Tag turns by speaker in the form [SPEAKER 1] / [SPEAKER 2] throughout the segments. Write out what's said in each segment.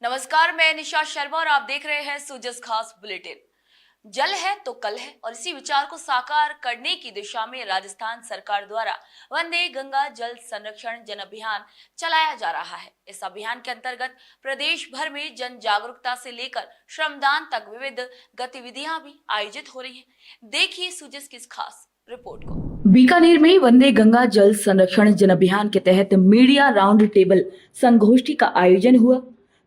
[SPEAKER 1] नमस्कार, मैं निशा शर्मा और आप देख रहे हैं सूजस खास बुलेटिन। जल है तो कल है और इसी विचार को साकार करने की दिशा में राजस्थान सरकार द्वारा वंदे गंगा जल संरक्षण जन अभियान चलाया जा रहा है। इस अभियान के अंतर्गत प्रदेश भर में जन जागरूकता से लेकर श्रमदान तक विविध गतिविधियां भी आयोजित हो रही हैं। देखिए सूजस की इस खास रिपोर्ट को। बीकानेर में वंदे गंगा जल संरक्षण जन अभियान के तहत मीडिया राउंड टेबल संगोष्ठी का आयोजन हुआ।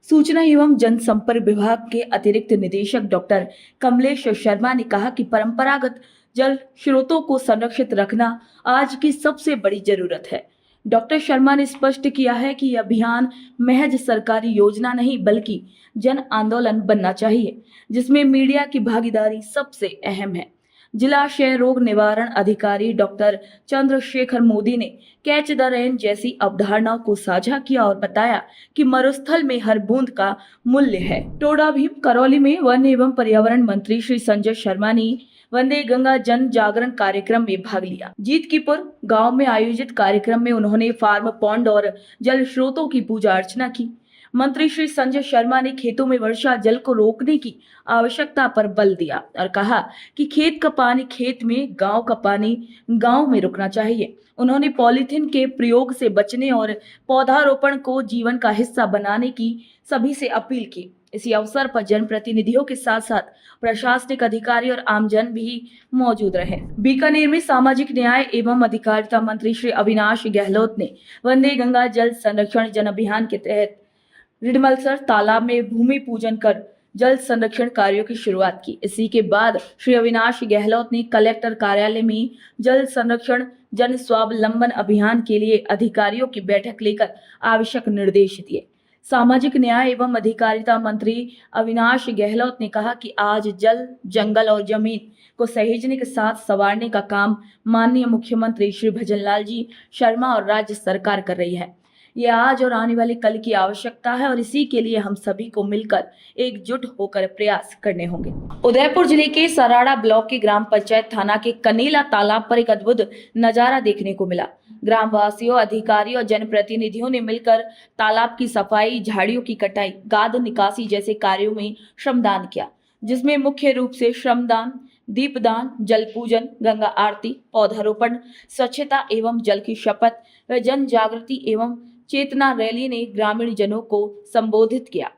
[SPEAKER 1] सूचना एवं जनसंपर्क विभाग के अतिरिक्त निदेशक डॉक्टर कमलेश शर्मा ने कहा कि परंपरागत जल स्रोतों को संरक्षित रखना आज की सबसे बड़ी जरूरत है। डॉक्टर शर्मा ने स्पष्ट किया है कि यह अभियान महज सरकारी योजना नहीं बल्कि जन आंदोलन बनना चाहिए, जिसमें मीडिया की भागीदारी सबसे अहम है। जिला क्षय रोग निवारण अधिकारी डॉक्टर चंद्रशेखर मोदी ने कैच द रेन जैसी अवधारणा को साझा किया और बताया कि मरुस्थल में हर बूंद का मूल्य है। टोडा भीम करौली में वन एवं पर्यावरण मंत्री श्री संजय शर्मा ने वंदे गंगा जन जागरण कार्यक्रम में भाग लिया। जीतकीपुर गांव में आयोजित कार्यक्रम में उन्होंने फार्म पॉन्ड और जल स्रोतों की पूजा अर्चना की। मंत्री श्री संजय शर्मा ने खेतों में वर्षा जल को रोकने की आवश्यकता पर बल दिया और कहा कि खेत का पानी खेत में, गांव का पानी गांव में रुकना चाहिए। उन्होंने पॉलीथीन के प्रयोग से बचने और पौधारोपण को जीवन का हिस्सा बनाने की सभी से अपील की। इसी अवसर पर जनप्रतिनिधियों के साथ साथ प्रशासनिक अधिकारी और आमजन भी मौजूद रहे। बीकानेर में सामाजिक न्याय एवं अधिकारिता मंत्री श्री अविनाश गहलोत ने वंदे गंगा जल संरक्षण जन अभियान के तहत रिडमलसर तालाब में भूमि पूजन कर जल संरक्षण कार्यों की शुरुआत की। इसी के बाद श्री अविनाश गहलोत ने कलेक्टर कार्यालय में जल संरक्षण जन स्वावलंबन अभियान के लिए अधिकारियों की बैठक लेकर आवश्यक निर्देश दिए। सामाजिक न्याय एवं अधिकारिता मंत्री अविनाश गहलोत ने कहा कि आज जल, जंगल और जमीन को सहेजने के साथ संवारने का काम माननीय मुख्यमंत्री श्री भजनलाल जी शर्मा और राज्य सरकार कर रही है। ये आज और आने वाले कल की आवश्यकता है और इसी के लिए हम सभी को मिलकर एकजुट होकर प्रयास करने होंगे। उदयपुर जिले के सराड़ा ब्लॉक के ग्राम पंचायत थाना के कनेला तालाब पर एक अद्भुत नजारा देखने को मिला। ग्राम वासियों, अधिकारियों और जनप्रतिनिधियों ने मिलकर तालाब की सफाई, झाड़ियों की कटाई, गाद निकासी जैसे कार्यों में श्रमदान किया, जिसमें मुख्य रूप से श्रमदान, दीपदान, जल पूजन, गंगा आरती, पौधारोपण, स्वच्छता एवं जल की शपथ व जन जागृति एवं चेतना रैली ने ग्रामीण जनों को संबोधित किया।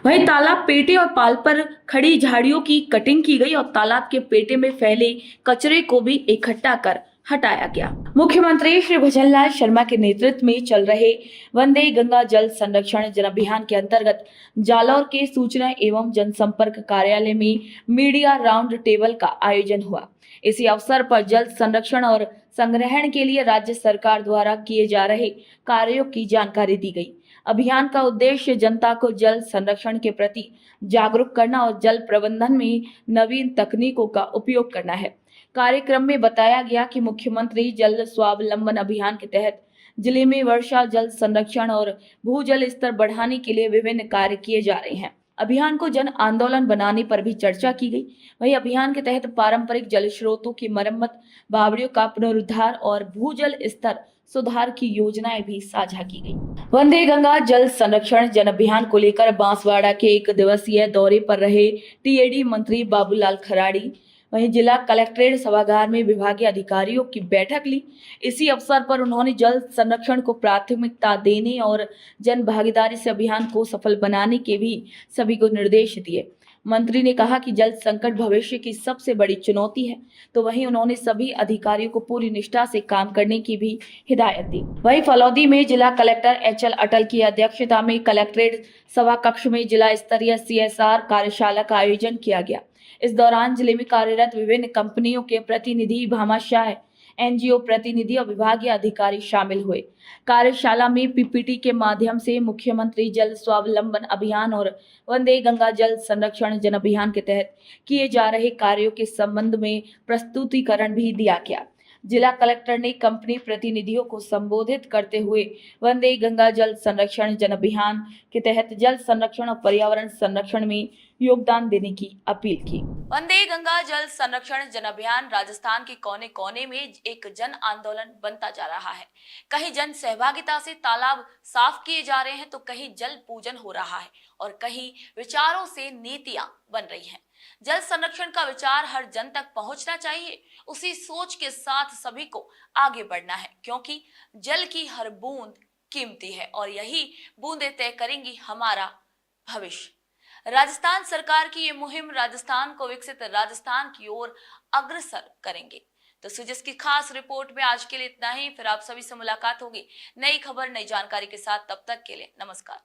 [SPEAKER 1] वहीं तालाब पेटे और पाल पर खड़ी झाड़ियों की कटिंग की गई और तालाब के पेटे में फैले कचरे को भी इकट्ठा कर हटाया गया। मुख्यमंत्री श्री भजनलाल शर्मा के नेतृत्व में चल रहे वंदे गंगा जल संरक्षण जन अभियान के अंतर्गत जालौर के सूचना एवं जनसंपर्क कार्यालय में मीडिया राउंड टेबल का आयोजन हुआ। इसी अवसर पर जल संरक्षण और संग्रहण के लिए राज्य सरकार द्वारा किए जा रहे कार्यों की जानकारी दी गई। अभियान का उद्देश्य जनता को जल संरक्षण के प्रति जागरूक करना और जल प्रबंधन में नवीन तकनीकों का उपयोग करना है। कार्यक्रम में बताया गया कि मुख्यमंत्री जल स्वावलंबन अभियान के तहत जिले में वर्षा जल संरक्षण और भूजल स्तर बढ़ाने के लिए विभिन्न कार्य किए जा रहे हैं। अभियान को जन आंदोलन बनाने पर भी चर्चा की गई। वहीं अभियान के तहत पारंपरिक जल स्रोतों की मरम्मत, बावड़ियों का पुनरुद्धार और भूजल स्तर सुधार की योजनाएं भी साझा की गई। वंदे गंगा जल संरक्षण जन अभियान को लेकर बांसवाड़ा के एक दिवसीय दौरे पर रहे टीएडी मंत्री बाबूलाल खराड़ी वहीं जिला कलेक्ट्रेट सभागार में विभागीय अधिकारियों की बैठक ली। इसी अवसर पर उन्होंने जल संरक्षण को प्राथमिकता देने और जन भागीदारी से अभियान को सफल बनाने के भी सभी को निर्देश दिए। मंत्री ने कहा कि जल संकट भविष्य की सबसे बड़ी चुनौती है, तो वहीं उन्होंने सभी अधिकारियों को पूरी निष्ठा से काम करने की भी हिदायत दी। वहीं फलौदी में जिला कलेक्टर एचएल अटल की अध्यक्षता में कलेक्ट्रेट सभा कक्ष में जिला स्तरीय सीएसआर कार्यशाला का आयोजन किया गया। इस दौरान जिले में कार्यरत विभिन्न कंपनियों के प्रतिनिधि, भामाशाह, एनजीओ प्रतिनिधि और विभागीय अधिकारी शामिल हुए। कार्यशाला में पीपीटी के माध्यम से मुख्यमंत्री जल स्वावलंबन अभियान और वंदे गंगा जल संरक्षण जन अभियान के तहत किए जा रहे कार्यों के संबंध में प्रस्तुतिकरण भी दिया गया। जिला कलेक्टर ने कंपनी प्रतिनिधियों को संबोधित करते हुए वंदे गंगा जल संरक्षण जन अभियान के तहत जल संरक्षण और पर्यावरण संरक्षण में योगदान देने की अपील की। वंदे गंगा जल संरक्षण जन अभियान राजस्थान के कोने कोने में एक जन आंदोलन बनता जा रहा है। कहीं जन सहभागिता से तालाब साफ किए जा रहे हैं तो कहीं जल पूजन हो रहा है और कहीं विचारों से नीतियां बन रही हैं। जल संरक्षण का विचार हर जन तक पहुंचना चाहिए। उसी सोच के साथ सभी को आगे बढ़ना है, क्योंकि जल की हर बूंद कीमती है और यही बूंदें तय करेंगी हमारा भविष्य। राजस्थान सरकार की ये मुहिम राजस्थान को विकसित राजस्थान की ओर अग्रसर करेंगे। तो सुजस की खास रिपोर्ट में आज के लिए इतना ही। फिर आप सभी से मुलाकात होगी नई खबर नई जानकारी के साथ। तब तक के लिए नमस्कार।